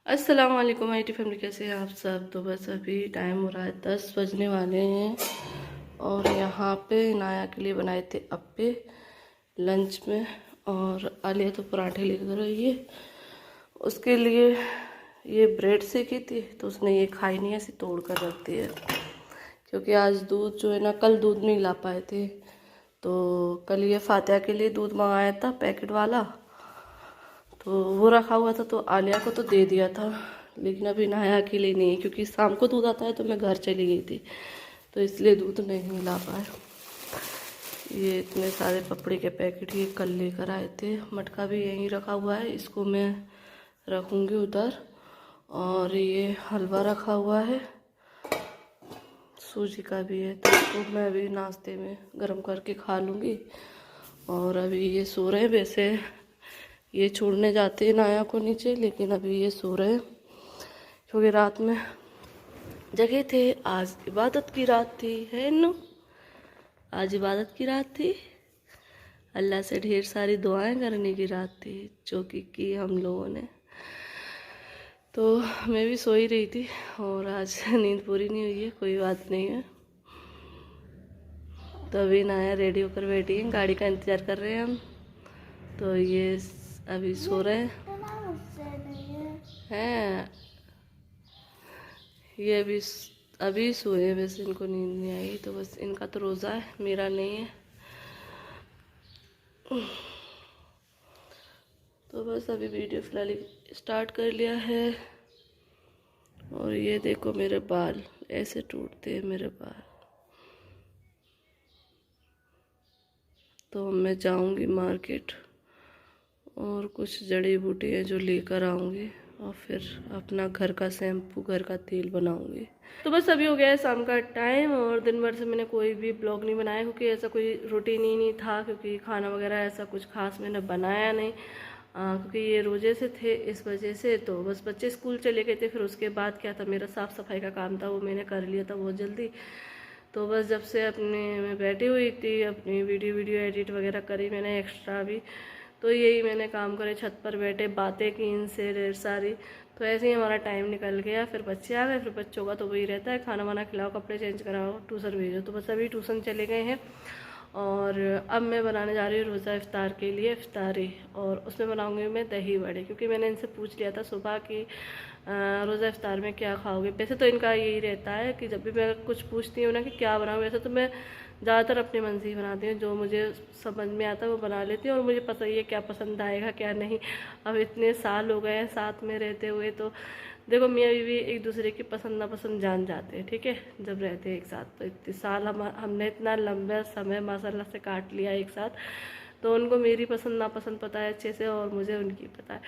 अस्सलाम वालेकुम I T family, कैसे हैं आप सब। तो बस अभी टाइम हो रहा है 10 बजने वाले हैं और यहाँ पे नाया के लिए बनाए थे अप्पे लंच में। और आलिया तो पराठे लेकर आई है, उसके लिए ये ब्रेड सेकी थी तो उसने ये खाई नहीं, ऐसे तोड़ कर रख दी है। क्योंकि आज दूध जो है ना, कल दूध नहीं ला पाए थे तो कल ये फातिहा के लिए दूध मंगाया था पैकेट वाला, तो वो रखा हुआ था तो आलिया को तो दे दिया था, लेकिन अभी नाया के लिए नहीं, क्योंकि शाम को दूध आता है तो मैं घर चली गई थी तो इसलिए दूध नहीं ला पाए। ये इतने सारे पपड़ी के पैकेट ये कल लेकर आए थे। मटका भी यहीं रखा हुआ है, इसको मैं रखूँगी उधर। और ये हलवा रखा हुआ है, सूजी का भी है, तो इसको मैं अभी नाश्ते में गर्म करके खा लूँगी। और अभी ये सो रहे हैं, वैसे ये छोड़ने जाते हैं नाया को नीचे, लेकिन अभी ये सो रहे हैं क्योंकि रात में जगे थे। आज इबादत की रात थी, है नो, आज इबादत की रात थी, अल्लाह से ढेर सारी दुआएं करने की रात थी जो कि की हम लोगों ने। तो मैं भी सो ही रही थी और आज नींद पूरी नहीं हुई है, कोई बात नहीं है। तो अभी नाया रेडी होकर बैठी है, गाड़ी का इंतज़ार कर रहे हैं हम। तो ये अभी सो रहे हैं, ये अभी सोए हैं, वैसे इनको नींद नहीं आई, तो बस इनका तो रोज़ा है, मेरा नहीं है। तो बस अभी वीडियो फिलहाल स्टार्ट कर लिया है। और ये देखो मेरे बाल ऐसे टूटते हैं मेरे बाल। तो मैं जाऊंगी मार्केट और कुछ जड़ी बूटियाँ जो लेकर आऊँगी और फिर अपना घर का शैम्पू, घर का तेल बनाऊंगी। तो बस अभी हो गया है शाम का टाइम और दिन भर से मैंने कोई भी ब्लॉग नहीं बनाया क्योंकि ऐसा कोई रूटीन ही नहीं था, क्योंकि खाना वगैरह ऐसा कुछ खास मैंने बनाया नहीं, क्योंकि ये रोजे से थे इस वजह से। तो बस बच्चे स्कूल चले गए थे, फिर उसके बाद क्या था, मेरा साफ़ सफाई का काम था वो मैंने कर लिया था बहुत जल्दी। तो बस जब से अपने मैं बैठी हुई थी, अपनी वीडियो एडिट वगैरह करी मैंने एक्स्ट्रा भी, तो यही मैंने काम करे, छत पर बैठे बातें की इनसे ढेर सारी। तो ऐसे ही हमारा टाइम निकल गया। फिर बच्चे आ गए, फिर बच्चों का तो वही रहता है, खाना वाना खिलाओ, कपड़े चेंज कराओ, ट्यूशन भेजो। तो बस अभी ट्यूशन चले गए हैं और अब मैं बनाने जा रही हूँ रोज़ा इफ्तार के लिए इफ्तारी। और उसमें बनाऊँगी मैं दही बड़े, क्योंकि मैंने इनसे पूछ लिया था सुबह कि रोज़ा इफ्तार में क्या खाओगे। वैसे तो इनका यही रहता है कि जब भी मैं कुछ पूछती हूँ ना कि क्या बनाऊँ, वैसे तो मैं ज़्यादातर अपनी मन से ही बनाती हूँ, जो मुझे समझ में आता है वो बना लेती हूँ और मुझे पता ही है क्या पसंद आएगा क्या नहीं। अब इतने साल हो गए हैं साथ में रहते हुए, तो देखो मियाँ बीवी एक दूसरे की पसंद नापसंद जान जाते हैं, ठीक है, जब रहते हैं एक साथ। तो इतने साल हमने इतना लंबा समय माशाल्लाह से काट लिया एक साथ, तो उनको मेरी पसंद नापसंद पता है अच्छे से और मुझे उनकी पता है।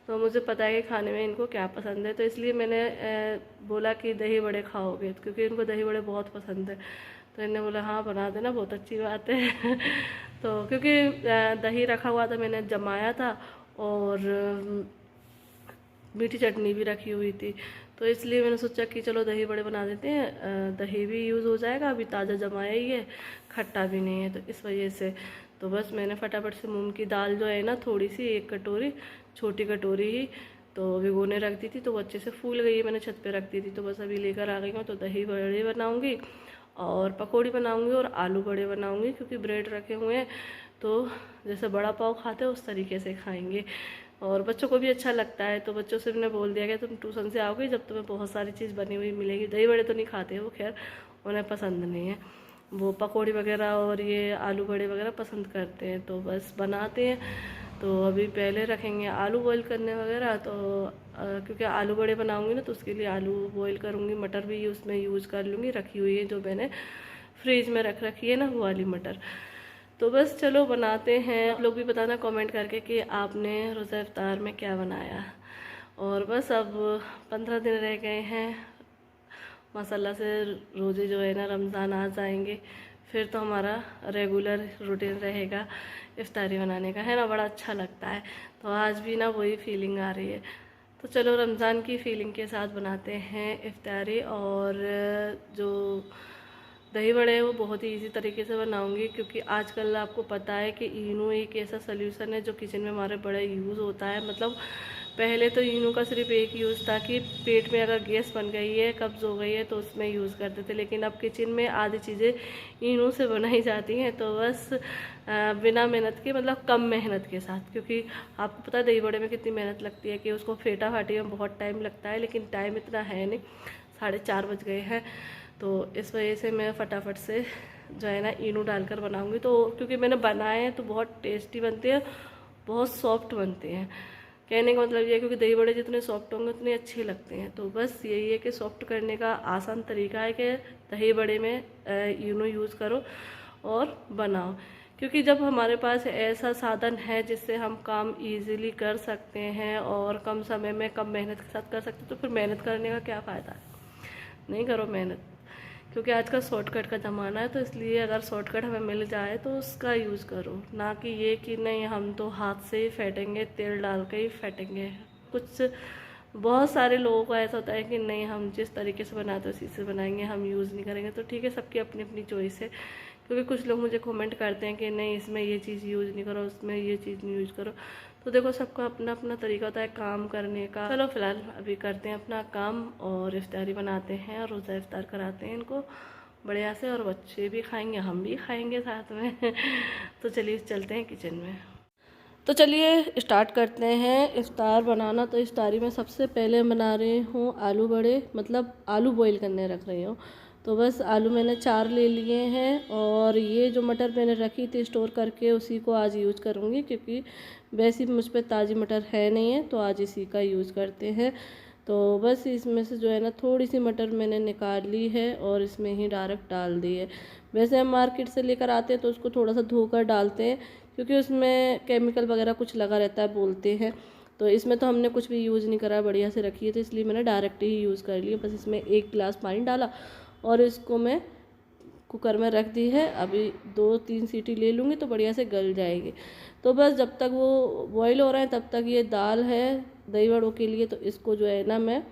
तो मुझे पता है कि खाने में इनको क्या पसंद है, तो इसलिए मैंने बोला कि दही बड़े खाओगे, क्योंकि इनको दही बड़े बहुत पसंद है। तो इन्होंने बोला हाँ बना देना, बहुत अच्छी बात है। तो क्योंकि दही रखा हुआ था, मैंने जमाया था और मीठी चटनी भी रखी हुई थी, तो इसलिए मैंने सोचा कि चलो दही बड़े बना देते हैं, दही भी यूज़ हो जाएगा, अभी ताज़ा जमाया ही है, खट्टा भी नहीं है, तो इस वजह से। तो बस मैंने फटाफट से मूंग की दाल जो है ना, थोड़ी सी 1 कटोरी, छोटी कटोरी ही, तो भिगोने रख दी थी, तो वो अच्छे से फूल गई है, मैंने छत पे रख दी थी। तो बस अभी लेकर आ गई हूँ, तो दही बड़े बनाऊँगी और पकौड़ी बनाऊँगी और आलू बड़े बनाऊँगी, क्योंकि ब्रेड रखे हुए हैं तो जैसे बड़ा पाव खाते हैं उस तरीके से खाएंगे और बच्चों को भी अच्छा लगता है। तो बच्चों से मैंने बोल दिया कि तुम ट्यूशन से आओगे जब तुम्हें बहुत सारी चीज़ बनी हुई मिलेगी। दही बड़े तो नहीं खाते वो, खैर उन्हें पसंद नहीं है, वो पकौड़ी वगैरह और ये आलू बड़े वगैरह पसंद करते हैं। तो बस बनाते हैं। तो अभी पहले रखेंगे आलू बॉईल करने वगैरह, तो क्योंकि आलू बड़े बनाऊंगी ना तो उसके लिए आलू बॉईल करूँगी, मटर भी उसमें यूज़ कर लूँगी, रखी हुई है जो मैंने फ्रिज में रख रखी है ना वो वाली मटर। तो बस चलो बनाते हैं। आप लोग भी बताना कमेंट करके कि आपने रोज़ा इफ्तार में क्या बनाया। और बस अब 15 दिन रह गए हैं माशाल्लाह से, रोज़े जो है ना रमज़ान आ जाएंगे, फिर तो हमारा रेगुलर रूटीन रहेगा इफ्तारी बनाने का, है ना, बड़ा अच्छा लगता है। तो आज भी ना वही फीलिंग आ रही है। तो चलो रमज़ान की फीलिंग के साथ बनाते हैं इफ्तारी। और जो दही बड़े हैं वो बहुत ही इजी तरीके से बनाऊंगी, क्योंकि आजकल आपको पता है कि इनो एक ऐसा सोल्यूशन है जो किचन में हमारे बड़ा यूज़ होता है। मतलब पहले तो इनो का सिर्फ एक यूज़ था कि पेट में अगर गैस बन गई है, कब्ज़ हो गई है तो उसमें यूज़ करते थे, लेकिन अब किचन में आधी चीज़ें इनो से बनाई जाती हैं। तो बस बिना मेहनत के, मतलब कम मेहनत के साथ, क्योंकि आपको पता है दही बड़े में कितनी मेहनत लगती है कि उसको फेटा फाटी में बहुत टाइम लगता है, लेकिन टाइम इतना है नहीं, 4:30 बज गए हैं। तो इस वजह से मैं फटाफट से जो है ना इनो डालकर बनाऊँगी। तो क्योंकि मैंने बनाए हैं तो बहुत टेस्टी बनते हैं, बहुत सॉफ्ट बनते हैं। कहने का मतलब ये है क्योंकि दही बड़े जितने सॉफ्ट होंगे उतने अच्छे लगते हैं। तो बस यही है कि सॉफ्ट करने का आसान तरीका है कि दही बड़े में इनो यूज़ करो और बनाओ। क्योंकि जब हमारे पास ऐसा साधन है जिससे हम काम इजीली कर सकते हैं और कम समय में कम मेहनत के साथ कर सकते हैं, तो फिर मेहनत करने का क्या फ़ायदा है। नहीं करो मेहनत, क्योंकि आज का शॉर्टकट का ज़माना है। तो इसलिए अगर शॉर्टकट हमें मिल जाए तो उसका यूज़ करो, ना कि ये कि नहीं हम तो हाथ से ही फेंटेंगे, तेल डाल के ही फेंटेंगे। कुछ बहुत सारे लोगों को ऐसा होता है कि नहीं हम जिस तरीके से बनाते हैं उसी से बनाएंगे, हम यूज़ नहीं करेंगे। तो ठीक है, सबकी अपनी अपनी चॉइस है। क्योंकि कुछ लोग मुझे कमेंट करते हैं कि नहीं इसमें ये चीज़ यूज़ नहीं करो, उसमें ये चीज़ नहीं यूज़ करो। तो देखो सबका अपना अपना तरीका होता है काम करने का। चलो फिलहाल अभी करते हैं अपना काम और इफ्तारी बनाते हैं और रोज़ा इफ्तार कराते हैं इनको बढ़िया से, और बच्चे भी खाएंगे, हम भी खाएंगे साथ में। तो चलिए चलते हैं किचन में। तो चलिए स्टार्ट करते हैं इफ्तार बनाना। तो इफ्तारी में सबसे पहले बना रही हूँ आलू बड़े, मतलब आलू बॉईल करने रख रही हूँ। तो बस आलू मैंने 4 ले लिए हैं, और ये जो मटर मैंने रखी थी स्टोर करके उसी को आज यूज़ करूँगी, क्योंकि वैसे भी मुझ पर ताज़ी मटर है नहीं है, तो आज इसी का यूज़ करते हैं। तो बस इसमें से जो है ना थोड़ी सी मटर मैंने निकाल ली है और इसमें ही डायरेक्ट डाल दी है। वैसे हम मार्केट से लेकर आते हैं तो उसको थोड़ा सा धोकर डालते हैं, क्योंकि उसमें केमिकल वगैरह कुछ लगा रहता है बोलते हैं। तो इसमें तो हमने कुछ भी यूज़ नहीं करा, बढ़िया से रखी है, तो इसलिए मैंने डायरेक्ट ही यूज़ कर लिया। बस इसमें 1 गिलास पानी डाला और इसको मैं कुकर में रख दी है। अभी 2-3 सीटी ले लूँगी तो बढ़िया से गल जाएगी। तो बस जब तक वो बॉईल हो रहा है तब तक ये दाल है दही बड़ों के लिए, तो इसको जो है ना मैं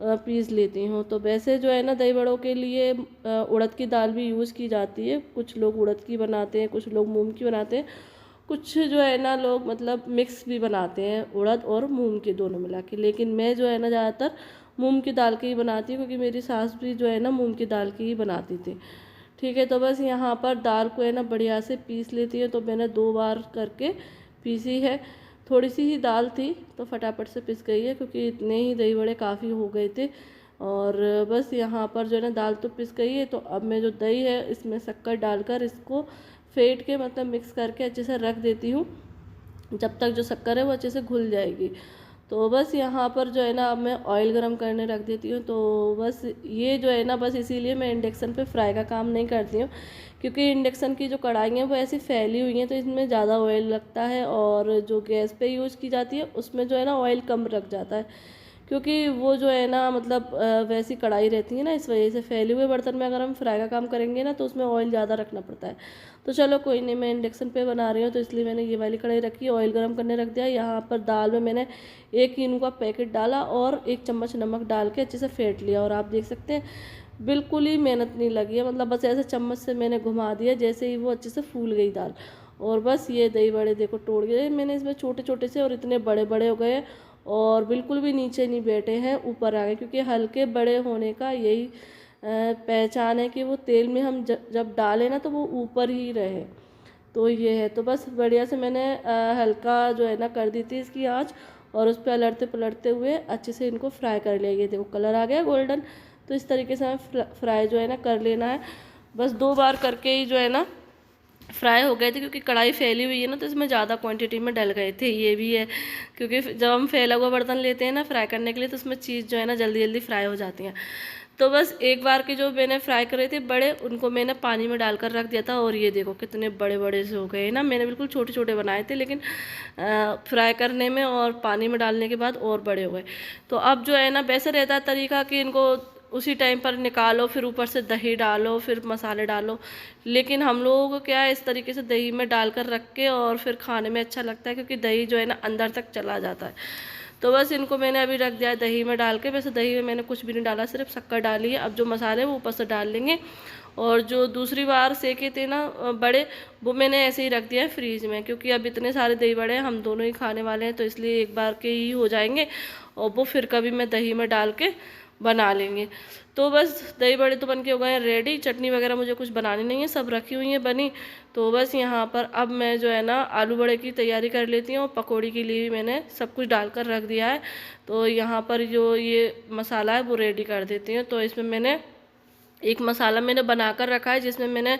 पीस लेती हूँ। तो वैसे जो है ना दही बड़ों के लिए उड़द की दाल भी यूज़ की जाती है। कुछ लोग उड़द की बनाते हैं, कुछ लोग मूंग की बनाते हैं, कुछ जो है ना लोग मतलब मिक्स भी बनाते हैं, उड़द और मूंग के दोनों मिला के। लेकिन मैं जो है ना ज़्यादातर मूंग की दाल की ही बनाती हूँ, क्योंकि मेरी सास भी जो है ना मूंग की दाल की ही बनाती थी। ठीक है, तो बस यहाँ पर दाल को है ना बढ़िया से पीस लेती है। तो मैंने 2 बार करके पीसी है। थोड़ी सी ही दाल थी तो फटाफट से पिस गई है, क्योंकि इतने ही दही बड़े काफ़ी हो गए थे। और बस यहाँ पर जो है ना दाल तो पिस गई है। तो अब मैं जो दही है इसमें शक्कर डालकर इसको फेंट के, मतलब मिक्स करके अच्छे से रख देती हूँ, जब तक जो शक्कर है वो अच्छे से घुल जाएगी। तो बस यहाँ पर जो है ना अब मैं ऑयल गरम करने रख देती हूँ। तो बस ये जो है ना बस इसीलिए मैं इंडक्शन पे फ्राई का काम नहीं करती हूँ, क्योंकि इंडक्शन की जो कढ़ाई है वो ऐसी फैली हुई हैं, तो इसमें ज़्यादा ऑयल लगता है। और जो गैस पे यूज़ की जाती है उसमें जो है ना ऑयल कम रख जाता है, क्योंकि वो जो है ना मतलब वैसी कढ़ाई रहती है ना, इस वजह से फैले हुए बर्तन में अगर हम फ्राई का काम करेंगे ना तो उसमें ऑयल ज़्यादा रखना पड़ता है। तो चलो कोई नहीं, मैं इंडक्शन पे बना रही हूँ तो इसलिए मैंने ये वाली कढ़ाई रखी, ऑयल गर्म करने रख दिया। यहाँ पर दाल में मैंने 1 इनो का पैकेट डाला और 1 चम्मच नमक डाल के अच्छे से फेंट लिया। और आप देख सकते हैं बिल्कुल ही मेहनत नहीं लगी है, मतलब बस ऐसे चम्मच से मैंने घुमा दिया, जैसे ही वो अच्छे से फूल गई दाल। और बस ये दही बड़े देखो तोड़ गए मैंने इसमें छोटे छोटे से, और इतने बड़े बड़े हो गए और बिल्कुल भी नीचे नहीं बैठे हैं, ऊपर आ गए। क्योंकि हल्के बड़े होने का यही पहचान है कि वो तेल में हम जब डालें ना तो वो ऊपर ही रहे। तो ये है, तो बस बढ़िया से मैंने हल्का जो है ना कर दी थी इसकी आँच, और उस पर अलटते पलटते हुए अच्छे से इनको फ्राई कर लिया। ये देखो कलर आ गया गोल्डन। तो इस तरीके से हमें फ्राई जो है ना कर लेना है। बस 2 बार करके ही जो है ना फ्राई हो गए थे, क्योंकि कढ़ाई फैली हुई है ना तो इसमें ज़्यादा क्वांटिटी में डल गए थे। ये भी है, क्योंकि जब हम फैला हुआ बर्तन लेते हैं ना फ्राई करने के लिए तो उसमें चीज़ जो है ना जल्दी जल्दी फ्राई हो जाती हैं। तो बस एक बार के जो मैंने फ्राई करे थे बड़े, उनको मैंने पानी में डालकर रख दिया था, और ये देखो कितने बड़े बड़े से हो गए ना। मैंने बिल्कुल छोटे छोटे बनाए थे, लेकिन फ्राई करने में और पानी में डालने के बाद और बड़े हो गए। तो अब जो है ना वैसे रहता है तरीका कि इनको उसी टाइम पर निकालो, फिर ऊपर से दही डालो, फिर मसाले डालो। लेकिन हम लोगों को क्या है इस तरीके से दही में डालकर रख के और फिर खाने में अच्छा लगता है, क्योंकि दही जो है ना अंदर तक चला जाता है। तो बस इनको मैंने अभी रख दिया है दही में डाल के। वैसे दही में मैंने कुछ भी नहीं डाला, सिर्फ शक्कर डाली है। अब जो मसाले वो ऊपर से डाल लेंगे और जो दूसरी बार सेके थे ना बड़े, वो मैंने ऐसे ही रख दिया है फ्रीज में, क्योंकि अब इतने सारे दही बड़े हैं, हम दोनों ही खाने वाले हैं, तो इसलिए एक बार के ही हो जाएंगे और वो फिर कभी मैं दही में डाल के बना लेंगे। तो बस दही बड़े तो बन के हो गए हैं रेडी। चटनी वगैरह मुझे कुछ बनानी नहीं है, सब रखी हुई है बनी। तो बस यहाँ पर अब मैं जो है ना आलू बड़े की तैयारी कर लेती हूँ। पकौड़ी के लिए भी मैंने सब कुछ डालकर रख दिया है। तो यहाँ पर जो ये मसाला है वो रेडी कर देती हूँ। तो इसमें मैंने एक मसाला मैंने बनाकर रखा है, जिसमें मैंने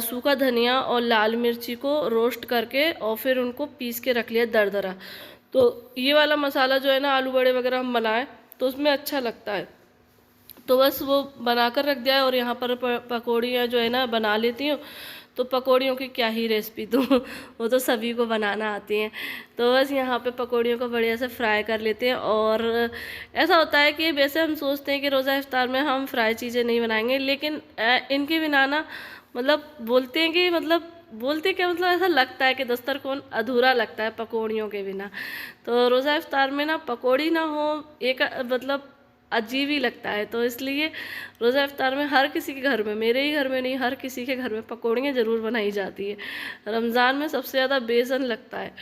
सूखा धनिया और लाल मिर्ची को रोस्ट करके और फिर उनको पीस के रख लिया दरदरा। तो ये वाला मसाला जो है ना आलू बड़े वगैरह हम बनाएं तो उसमें अच्छा लगता है। तो बस वो बनाकर रख दिया है। और यहाँ पर पकौड़ियाँ जो है ना बना लेती हूँ। तो पकौड़ियों की क्या ही रेसिपी दूँ वो तो सभी को बनाना आती हैं। तो बस यहाँ पे पकौड़ियों को बढ़िया से फ्राई कर लेते हैं। और ऐसा होता है कि वैसे हम सोचते हैं कि रोज़ा इफ्तार में हम फ्राई चीज़ें नहीं बनाएंगे, लेकिन इनके बिना ना मतलब बोलते हैं कि मतलब बोलते क्या मतलब ऐसा लगता है कि दस्तरखान अधूरा लगता है पकौड़ियों के बिना। तो रोज़ा इफ्तार में ना पकौड़ी ना हो एक मतलब अजीब ही लगता है। तो इसलिए रोज़ा इफ्तार में हर किसी के घर में, मेरे ही घर में नहीं हर किसी के घर में पकौड़ियाँ ज़रूर बनाई जाती है। रमज़ान में सबसे ज़्यादा बेसन लगता है।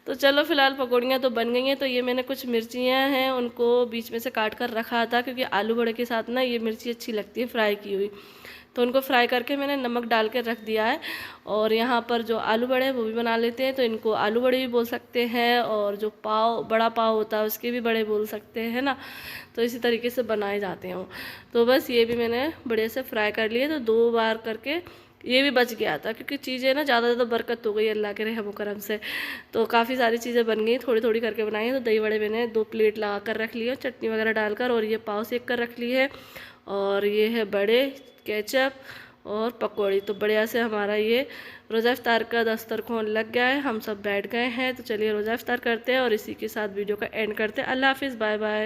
तो चलो फ़िलहाल पकौड़ियाँ तो बन गई हैं। तो ये मैंने कुछ मिर्चियाँ हैं उनको बीच में से काट कर रखा था, क्योंकि आलू बड़े के साथ ना ये मिर्ची अच्छी लगती है फ्राई की हुई। तो उनको फ्राई करके मैंने नमक डाल के रख दिया है। और यहाँ पर जो आलू बड़े हैं वो भी बना लेते हैं। तो इनको आलू बड़े भी बोल सकते हैं, और जो पाव बड़ा पाव होता है उसके भी बड़े बोल सकते हैं ना। तो इसी तरीके से बनाए जाते हैं। तो बस ये भी मैंने बढ़िया से फ्राई कर लिए। तो 2 बार करके ये भी बच गया था, क्योंकि चीज़ें ना ज़्यादा बरकत हो गई अल्लाह के रहम करम से। तो काफ़ी सारी चीज़ें बन गई, थोड़ी थोड़ी करके बनाई। तो दही बड़े मैंने 2 प्लेट लगा कर रख लिए चटनी वगैरह डालकर, और ये पाव सेक कर रख ली है। और ये है बड़े, केचप और पकौड़ी। तो बढ़िया से हमारा ये रोज़ा इफ्तार का दस्तरखान लग गया है, हम सब बैठ गए हैं। तो चलिए रोज़ा इफ्तार करते हैं और इसी के साथ वीडियो का एंड करते हैं। अल्लाह हाफिज़, बाय बाय।